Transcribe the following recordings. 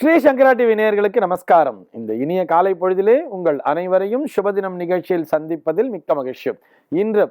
ஸ்ரீ சங்கரா TV நேயர்களுக்கு நமஸ்காரம். இந்த இனிய காலை பொழுதிலே உங்கள் அனைவரையும் சுபதினம் நிகழ்ச்சியில் சந்திப்பதில் மிக்க மகிழ்ச்சி. இன்று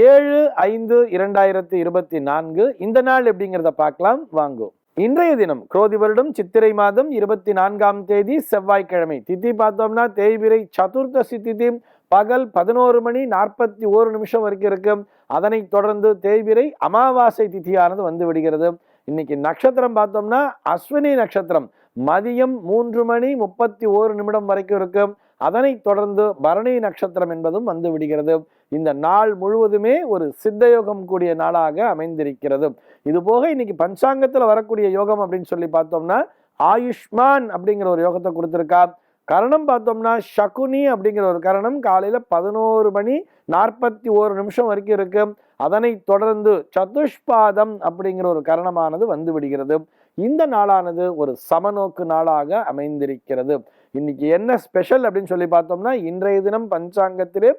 7/5/2024 இந்த நாள் எப்படிங்கிறத பார்க்கலாம் வாங்கோ. இன்றைய தினம் குரோதி வருடம் சித்திரை மாதம் 24ஆம் தேதி செவ்வாய்க்கிழமை. திதி பார்த்தோம்னா தேய்பிரை சதுர்தசி திதி பகல் 11:41 வரைக்கும் இருக்கு. அதனைத் தொடர்ந்து தேய்பிரை அமாவாசை திதியானது வந்து விடுகிறது. இன்னைக்கு நட்சத்திரம் பார்த்தோம்னா அஸ்வினி நட்சத்திரம் மதியம் 3:31 வரைக்கும் இருக்கு. அதனைத் தொடர்ந்து பரணி நட்சத்திரம் என்பதும் வந்து விடுகிறது. இந்த நாள் முழுவதுமே ஒரு சித்தயோகம் கூடிய நாளாக அமைந்திருக்கிறது. இது போக இன்னைக்கு பஞ்சாங்கத்துல வரக்கூடிய யோகம் அப்படின்னு சொல்லி பார்த்தோம்னா ஆயுஷ்மான் அப்படிங்கிற ஒரு யோகத்தை கொடுத்திருக்கா. கரணம் பார்த்தோம்னா சகுனி அப்படிங்கிற ஒரு கரணம் காலையில 11:41 வரைக்கும் இருக்கு. அதனைத் தொடர்ந்து சதுஷ்பாதம் அப்படிங்கிற ஒரு கரணமானது வந்து விடுகிறது. இந்த நாளானது ஒரு சமநோக்கு நாளாக அமைந்திருக்கிறது. இன்னைக்கு என்ன ஸ்பெஷல் அப்படின்னு சொல்லி பார்த்தோம்னா இன்றைய தினம் பஞ்சாங்கத்திலே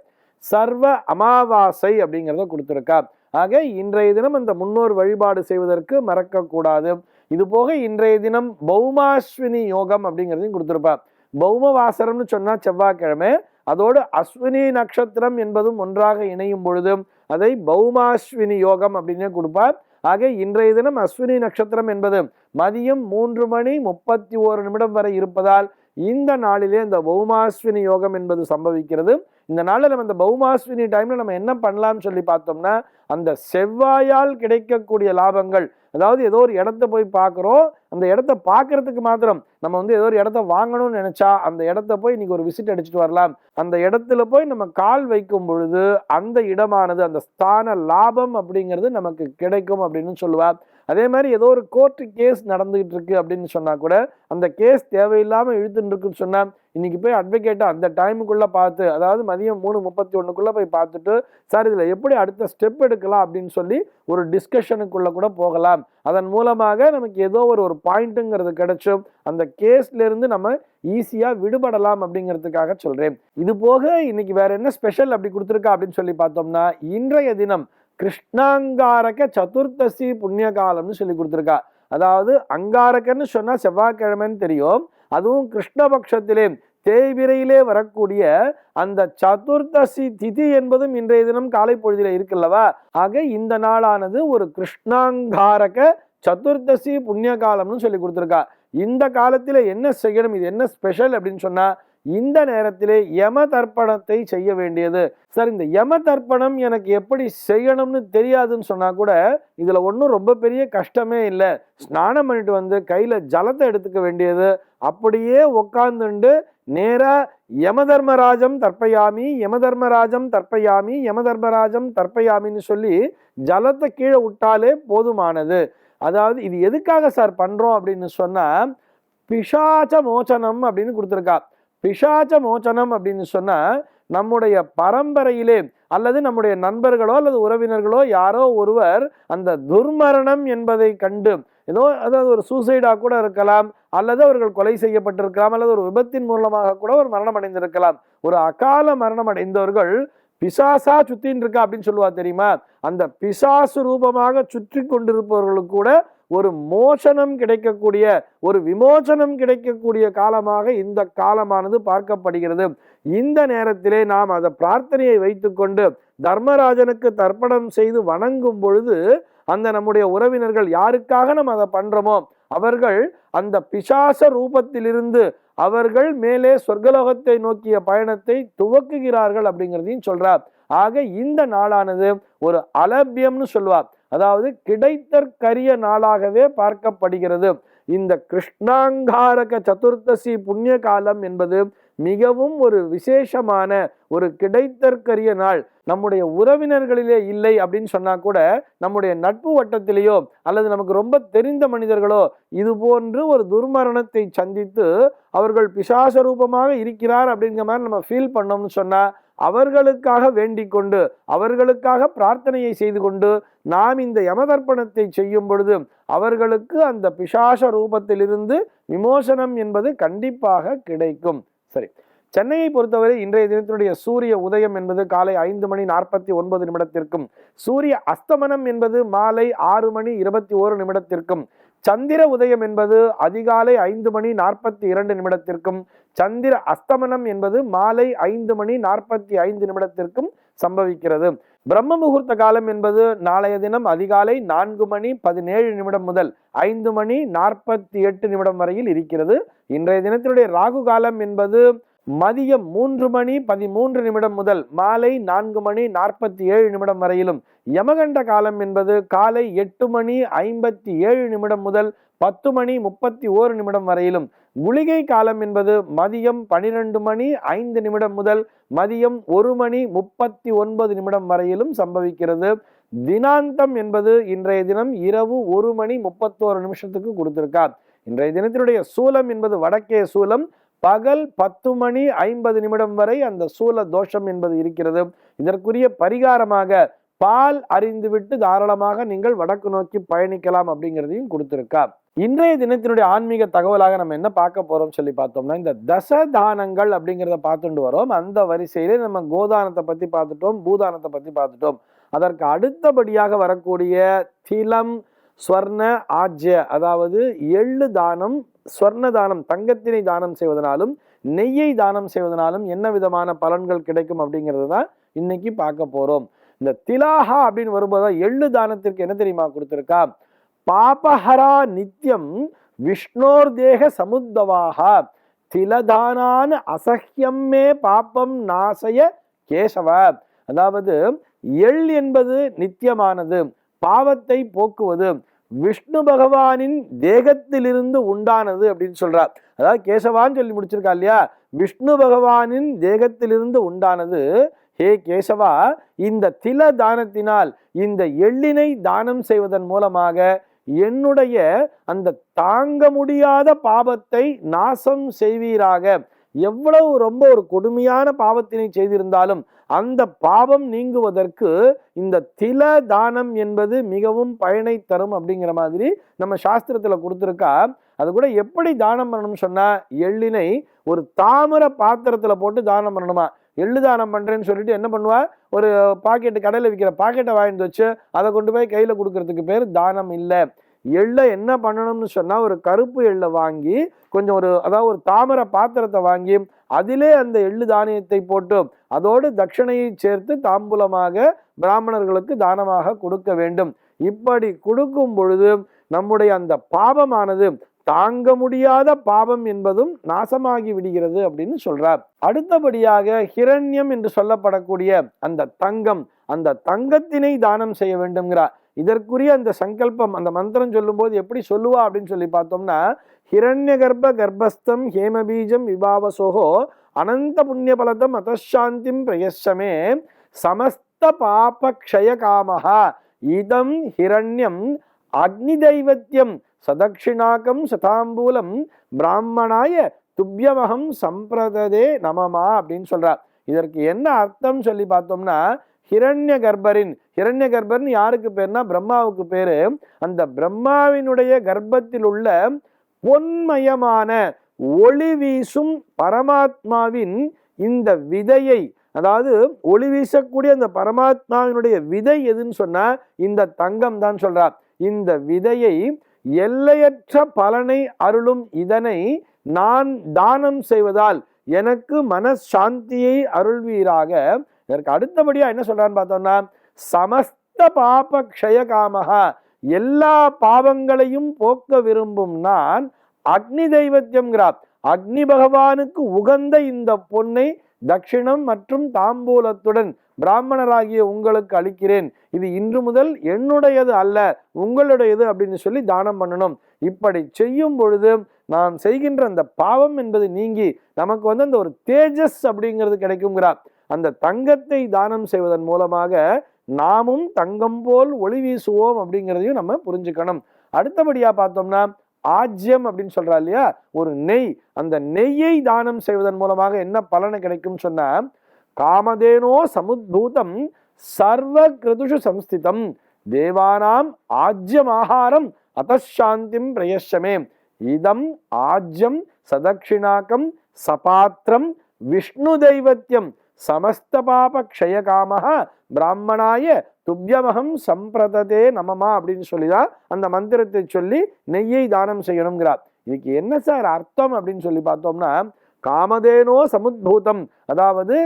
சர்வ அமாவாசை அப்படிங்கிறத கொடுத்திருக்கா. ஆக இன்றைய தினம் அந்த முன்னோர் வழிபாடு செய்வதற்கு மறக்க கூடாது. இது போக இன்றைய தினம் பௌமாஸ்வினி யோகம் அப்படிங்கிறதையும் கொடுத்திருப்பா. பௌமவாசரம்னு சொன்னா செவ்வாய்க்கிழமை, அதோடு அஸ்வினி நட்சத்திரம் என்பதும் ஒன்றாக இணையும் பொழுது அதை பௌமாஸ்வினி யோகம் அப்படின்னு கொடுப்பார். ஆக இன்றைய தினம் அஸ்வினி நட்சத்திரம் என்பது மதியம் 3:31 வரை இருப்பதால் இந்த நாளிலே இந்த பௌமாஸ்வினி யோகம் என்பது சம்பவிக்கிறது. இந்த நாளில் நம்ம இந்த பௌமாஸ்வினி டைம்ல நம்ம என்ன பண்ணலாம்னு சொல்லி பார்த்தோம்னா அந்த செவ்வாயால் கிடைக்கக்கூடிய லாபங்கள், அதாவது ஏதோ ஒரு இடத்த போய் பார்க்குறோம், அந்த இடத்த பார்க்கறதுக்கு மாத்திரம் நம்ம ஏதோ ஒரு இடத்த வாங்கணும்னு நினைச்சா அந்த இடத்த போய் இன்னைக்கு ஒரு விசிட் அடிச்சுட்டு வரலாம். அந்த இடத்துல போய் நம்ம கால் வைக்கும் பொழுது அந்த இடமானது அந்த ஸ்தான லாபம் அப்படிங்கிறது நமக்கு கிடைக்கும் அப்படின்னு சொல்லுவார். அதே மாதிரி ஏதோ ஒரு கோர்ட்டு கேஸ் நடந்துகிட்டு இருக்கு அப்படின்னு சொன்னா கூட அந்த கேஸ் தேவையில்லாம இழுத்துட்டு இருக்குன்னு சொன்னா இன்னைக்கு போய் அட்வொகேட்டை அந்த டைமுக்குள்ள பார்த்து, அதாவது மதியம் 3:31 போய் பார்த்துட்டு சார் இதுல எப்படி அடுத்த ஸ்டெப் எடுக்கலாம் அப்படின்னு சொல்லி ஒரு டிஸ்கஷனுக்குள்ள கூட போகலாம். அதன் மூலமாக நமக்கு ஏதோ ஒரு பாயிண்ட்டுங்கிறது கிடைச்சும் அந்த கேஸ்ல இருந்து நம்ம ஈஸியா விடுபடலாம் அப்படிங்கிறதுக்காக சொல்றேன். இது போக இன்னைக்கு வேற என்ன ஸ்பெஷல் அப்படி கொடுத்துருக்கா அப்படின்னு சொல்லி பார்த்தோம்னா இன்றைய தினம் கிருஷ்ணாங்காரக சதுர்தசி புண்ணிய காலம்னு சொல்லி கொடுத்துருக்கா. அதாவது அங்காரகன்னு சொன்னா செவ்வாய்க்கிழமைன்னு தெரியும். அதுவும் கிருஷ்ணபக்ஷத்திலே தேய்பிரையிலே வரக்கூடிய அந்த சதுர்தசி திதி என்பதும் இன்றைய தினம் காலை பொழுதில இருக்குல்லவா. ஆக இந்த நாளானது ஒரு கிருஷ்ணாங்காரக சதுர்தசி புண்ணிய காலம்னு சொல்லி கொடுத்துருக்கா. இந்த காலத்துல என்ன செய்யணும், இது என்ன ஸ்பெஷல் அப்படின்னு சொன்னா இந்த நேரத்திலே யம தர்ப்பணத்தை செய்ய வேண்டியது. சார் இந்த யம தர்ப்பணம் எனக்கு எப்படி செய்யணும்னு தெரியாதுன்னு சொன்னா கூட இதுல ஒன்றும் ரொம்ப பெரிய கஷ்டமே இல்லை. ஸ்நானம் பண்ணிட்டு வந்து கையில ஜலத்தை எடுத்துக்க வேண்டியது, அப்படியே உட்கார்ந்துண்டு நேரா யமதர்மராஜம் தர்ப்பயாமி யமதர்மராஜம் தர்ப்பயாமி யமதர்மராஜம் தர்ப்பயாமின்னு சொல்லி ஜலத்தை கீழே விட்டாலே போதுமானது. அதாவது இது எதுக்காக சார் பண்றோம் அப்படின்னு சொன்னா பிசாச்ச மோச்சனம் அப்படின்னு கொடுத்துருக்கா. பிசாச்ச மோச்சனம் அப்படின்னு சொன்னா நம்முடைய பரம்பரையிலே அல்லது நம்முடைய நண்பர்களோ அல்லது உறவினர்களோ யாரோ ஒருவர் அந்த துர்மரணம் என்பதை கண்டு ஏதோ அதாவது ஒரு சூசைடா கூட இருக்கலாம், அல்லது அவர்கள் கொலை செய்யப்பட்டிருக்கலாம், அல்லது ஒரு விபத்தின் மூலமாக கூட ஒரு மரணம் அடைந்திருக்கலாம். ஒரு அகால மரணம் அடைந்தவர்கள் பிசாசா சுத்தின்னு இருக்கா அப்படின்னு சொல்லுவா தெரியுமா. அந்த பிசாசு ரூபமாக சுற்றி கொண்டிருப்பவர்களுக்கு கூட ஒரு மோசனம் கிடைக்கக்கூடிய ஒரு விமோசனம் கிடைக்கக்கூடிய காலமாக இந்த காலமானது பார்க்கப்படுகிறது. இந்த நேரத்திலே நாம் அதை பிரார்த்தனையை வைத்துக்கொண்டு தர்மராஜனுக்கு தர்ப்பணம் செய்து வணங்கும் பொழுது அந்த நம்முடைய உறவினர்கள் யாருக்காக நம்ம அதை பண்றோமோ அவர்கள் அந்த பிசாச ரூபத்திலிருந்து அவர்கள் மேலே சொர்க்கலோகத்தை நோக்கிய பயணத்தை துவக்குகிறார்கள் அப்படிங்கிறதையும் சொல்றார். ஆக இந்த நாளானது ஒரு அலபியம்னு சொல்வார், அதாவது கிடைத்தற்கரிய நாளாகவே பார்க்கப்படுகிறது. இந்த கிருஷ்ணாங்காரக சதுர்தசி புண்ணிய காலம் என்பது மிகவும் ஒரு விசேஷமான ஒரு கிடைத்தற்கரிய நாள். நம்முடைய உறவினர்களிலே இல்லை அப்படின்னு சொன்னா கூட நம்முடைய நட்பு வட்டத்திலேயோ அல்லது நமக்கு ரொம்ப தெரிந்த மனிதர்களோ இது போன்று ஒரு துர்மரணத்தை சந்தித்து அவர்கள் பிசாச ரூபமாக இருக்கிறார் அப்படிங்கிற மாதிரி நம்ம ஃபீல் பண்ணோம்னு சொன்னா அவர்களுக்காக வேண்டிக் கொண்டு அவர்களுக்காக பிரார்த்தனையை செய்து கொண்டு நாம் இந்த யமதர்ப்பணத்தை செய்யும் பொழுது அவர்களுக்கு அந்த பிசாச ரூபத்திலிருந்து விமோசனம் என்பது கண்டிப்பாக கிடைக்கும். சரி, சென்னையை பொறுத்தவரை இன்றைய தினத்தினுடைய சூரிய உதயம் என்பது காலை 5:49 சூரிய அஸ்தமனம் என்பது மாலை 6:21 சந்திர உதயம் என்பது அதிகாலை 5:42 சந்திர அஸ்தமனம் என்பது மாலை 5:45 சம்பவிக்கிறது. பிரம்ம முகூர்த்த காலம் என்பது நாளைய தினம் அதிகாலை 4:17 முதல் 5:48 வரையில் இருக்கிறது. இன்றைய தினத்தினுடைய ராகு காலம் என்பது மதியம் 3:13 முதல் மாலை 4:47 வரையிலும், யமகண்ட காலம் என்பது காலை 8:57 முதல் 10:31 வரையிலும், குளிகை காலம் என்பது மதியம் 12:05 முதல் மதியம் 1:39 வரையிலும் சம்பவிக்கிறது. தினாந்தம் என்பது இன்றைய தினம் இரவு 1:31 கொடுத்திருக்கார். இன்றைய தினத்தினுடைய சூலம் என்பது வடக்கே சூலம். பகல் 10:50 வரை அந்த சூல தோஷம் என்பது இருக்கிறது. இதற்குரிய பரிகாரமாக பால் அறிந்துவிட்டு தாராளமாக நீங்கள் வடக்கு நோக்கி பயணிக்கலாம் அப்படிங்கிறதையும் கொடுத்திருக்கா. இன்றைய தினத்தினுடைய ஆன்மீக தகவலாக நம்ம என்ன பார்க்க போறோம் சொல்லி பார்த்தோம்னா, இந்த தசதானங்கள் அப்படிங்கிறத பார்த்துட்டு வரோம். அந்த வரிசையிலே நம்ம கோதானத்தை பத்தி பார்த்துட்டோம், பூதானத்தை பத்தி பார்த்துட்டோம். அதற்கு அடுத்தபடியாக வரக்கூடிய திலம், ஸ்வர்ண, ஆஜ்ய, அதாவது எள்ளு தானம், ஸ்வர்ண தானம், தங்கத்தினை தானம் செய்வதனாலும் நெய்யை தானம் செய்வதனாலும் என்ன விதமான பலன்கள் கிடைக்கும் அப்படிங்கிறது தான் இன்னைக்கு பார்க்க போறோம். இந்த திலாஹா அப்படின்னு வரும்போது எள்ளு தானத்திற்கு என்ன தெரியுமா கொடுத்திருக்கா? பாபஹரா நித்யம் விஷ்ணோர் தேக சமுத்தவாகா திலதானான அசஹ்யம் மே பாப்பம் நாசய கேசவ. அதாவது எள் என்பது நித்தியமானது, பாவத்தை போக்குவது, விஷ்ணு பகவானின் தேகத்திலிருந்து உண்டானது அப்படின்னு சொல்றார். அதாவது கேசவான்னு சொல்லி முடிச்சிருக்கா இல்லையா, விஷ்ணு பகவானின் தேகத்திலிருந்து உண்டானது. ஹே கேசவா, இந்த தில தானத்தினால், இந்த எள்ளினை தானம் செய்வதன் மூலமாக என்னுடைய அந்த தாங்க முடியாத பாவத்தை நாசம் செய்வீராக. எவ்வளவு ரொம்ப ஒரு கொடுமையான பாவத்தினை செய்திருந்தாலும் அந்த பாவம் நீங்குவதற்கு இந்த தில தானம் என்பது மிகவும் பயனை தரும் அப்படிங்கிற மாதிரி நம்ம சாஸ்திரத்துல கொடுத்துருக்கா. அது கூட எப்படி தானம் பண்ணணும்னு சொன்னா, எள்ளினை ஒரு தாமிர பாத்திரத்துல போட்டு தானம் பண்ணணுமா. எள்ளு தானம் பண்றேன்னு சொல்லிட்டு என்ன பண்ணுவா, ஒரு பாக்கெட்டு, கடையில் விற்கிற பாக்கெட்டை வாங்கிட்டு வச்சு அதை கொண்டு போய் கையில கொடுக்கறதுக்கு பேர் தானம் இல்லை. எள்ளை என்ன பண்ணணும்னு சொன்னா, ஒரு கருப்பு எள்ளை வாங்கி கொஞ்சம் அதாவது ஒரு தாமிர பாத்திரத்தை வாங்கி அதிலே அந்த எள்ளு தானியத்தை போட்டு அதோடு தட்சணையை சேர்த்து தாம்பூலமாக பிராமணர்களுக்கு தானமாக கொடுக்க வேண்டும். இப்படி கொடுக்கும் பொழுது நம்முடைய அந்த பாவமானது, தாங்க முடியாத பாவம் என்பதும் நாசமாகி விடுகிறது அப்படின்னு சொல்றார். அடுத்தபடியாக ஹிரண்யம் என்று சொல்லப்படக்கூடிய அந்த தங்கம், அந்த தங்கத்தினை தானம் செய்ய வேண்டும்ங்கிறார். இதற்குரிய அந்த சங்கல்பம், அந்த மந்திரம் சொல்லும் போது எப்படி சொல்லுவா அப்படின்னு சொல்லி பார்த்தோம்னா, ஹிரண்ய கர்ப்ப கர்ப்பஸ்தம் ஹேமபீஜம் விபாவசோகோ அனந்த புண்ணிய பலதம் அதாந்திம் பிரயசமே சமஸ்த பாப க்ஷய காமஹா இதம் ஹிரண்யம் அக்னி தைவத்தியம் சதக்ஷிணாக்கம் சதாம்பூலம் பிராமணாய துப்யமகம் சம்பிரததே நமமா அப்படின்னு சொல்றார். இதற்கு என்ன அர்த்தம் சொல்லி பார்த்தோம்னா, ஹிரண்ய கர்ப்பர்னு யாருக்கு பேர்னா பிரம்மாவுக்கு பேரு. அந்த பிரம்மாவினுடைய கர்ப்பத்தில் உள்ள பொன்மயமான ஒளி வீசும் பரமாத்மாவின் இந்த விதையை, அதாவது ஒளி வீசக்கூடிய அந்த பரமாத்மாவினுடைய விதை எதுன்னு சொன்னா இந்த தங்கம் தான் சொல்றார். இந்த விதையை எல்லையற்ற பலனை அருளும் இதனை நான் தானம் செய்வதால் எனக்கு மனசாந்தியை அருள்வீராக. இதற்கு அடுத்தபடியா என்ன சொல்றான்னு பார்த்தோம்னா, சமஸ்த பாப க்ஷய காமஹா, எல்லா பாவங்களையும் போக்க விரும்பும் நான் அக்னி தெய்வத்தியம்ங்கிறார். அக்னி பகவானுக்கு உகந்த இந்த பொன்னை தட்சிணம் மற்றும் தாம்பூலத்துடன் பிராமணராகிய உங்களுக்கு அளிக்கிறேன். இது இன்று முதல் என்னுடையது அல்ல, உங்களுடையது அப்படின்னு சொல்லி தானம் பண்ணணும். இப்படி செய்யும் பொழுது நாம் செய்கின்ற அந்த பாவம் என்பது நீங்கி நமக்கு அந்த ஒரு தேஜஸ் அப்படிங்கிறது கிடைக்குங்கிறார். அந்த தங்கத்தை தானம் செய்வதன் மூலமாக நாமும் தங்கம் போல் ஒளி வீசுவோம் அப்படிங்கிறதையும் நம்ம புரிஞ்சுக்கணும். அடுத்தபடியா பார்த்தோம்னா, ஆஜ்யம் அப்படின்னு சொல்றா இல்லையா, ஒரு நெய். அந்த நெய்யை தானம் செய்வதன் மூலமாக என்ன பலனை கிடைக்கும் சொன்னா, காமதேனோ சமுத்பூதம் சர்வ கிருதுஷு சம்ஸ்திதம் தேவானாம் ஆஜ்யம் ஆகாரம் அதாந்திம் பிரயசமே இதம் ஆஜ்யம் சதக்ஷிணாக்கம் சபாத்திரம் விஷ்ணு தெய்வத்தியம் சமஸ்த பாப க்ஷய காமஹ பிராமணாய துப்யமகம் சம்பிரததே நமமா அப்படின்னு சொல்லிதான் அந்த மந்திரத்தை சொல்லி நெய்யை தானம் செய்யணுங்கிறார். இதுக்கு என்ன சார் அர்த்தம் அப்படின்னு சொல்லி பார்த்தோம்னா, காமதேனோ சமுத்பூதம், அதாவது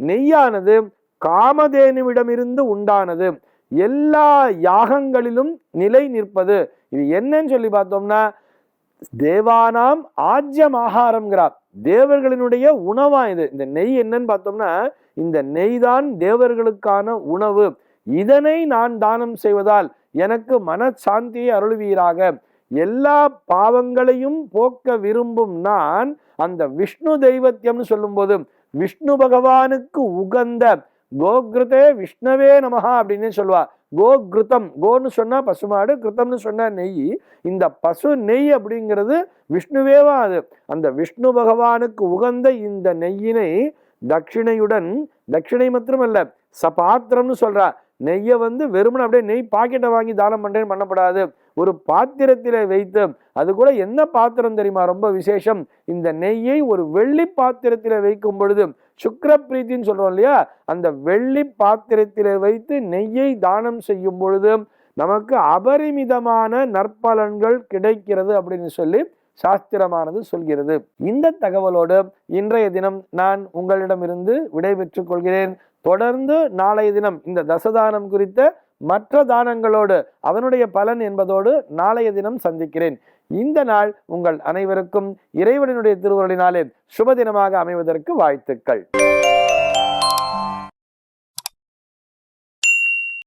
நெய்யானது காமதேனுவிடமிருந்து உண்டானது, எல்லா யாகங்களிலும் நிலை நிற்பது. இது என்னன்னு சொல்லி பார்த்தோம்னா, தேவானாம் ஆஜ்யம் ஆகாரம்ங்கிறார். தேவர்களினுடைய உணவா இது. இந்த நெய் என்னன்னு பார்த்தோம்னா, இந்த நெய் தான் தேவர்களுக்கான உணவு. இதனை நான் தானம் செய்வதால் எனக்கு மனசாந்தியை அருள்வீராக. எல்லா பாவங்களையும் போக்க விரும்பும் நான் அந்த விஷ்ணு தெய்வத்தியம்னு சொல்லும் போது விஷ்ணு பகவானுக்கு உகந்த கோகிருதே விஷ்ணவே நமஹா அப்படின்னு சொல்லுவா. கோகிருத்தம், கோன்னு சொன்னா பசுமாடு, கிருத்தம்னு சொன்னா நெய். இந்த பசு நெய் அப்படிங்கிறது விஷ்ணுவேவா அது. அந்த விஷ்ணு பகவானுக்கு உகந்த இந்த நெய்யினை தட்சிணையுடன், தட்சிணை மாத்திரமல்ல சபாத்திரம்னு சொல்றா. நெய்யை வெறுமனே அப்படியே நெய் பாக்கெட்டை வாங்கி தானம் பண்றேன்னு பண்ணப்படாது. ஒரு பாத்திரத்திலே வைத்து, அது கூட என்ன பாத்திரம் தெரியுமா ரொம்ப விசேஷம், இந்த நெய்யை ஒரு வெள்ளி பாத்திரத்திலே வைக்கும் பொழுது, சுக்கிர பிரீத்தின்னு சொல்றோம் இல்லையா, அந்த வெள்ளி பாத்திரத்திலே வைத்து நெய்யை தானம் செய்யும் பொழுது நமக்கு அபரிமிதமான நற்பலன்கள் கிடைக்கிறது அப்படின்னு சொல்லி சாஸ்திரமானது சொல்கிறது. இந்த தகவலோடு இன்றைய தினம் நான் உங்களிடமிருந்து விடைபெற்றுக் கொள்கிறேன். தொடர்ந்து நாளைய தினம் இந்த தசதானம் குறித்த மற்ற தானங்களோடு அதனுடைய பலன் என்பதோடு நாளைய தினம் சந்திக்கிறேன். இந்த நாள் உங்கள் அனைவருக்கும் இறைவனுடைய திருவருளினாலே சுப தினமாக அமைவதற்கு வாழ்த்துக்கள்.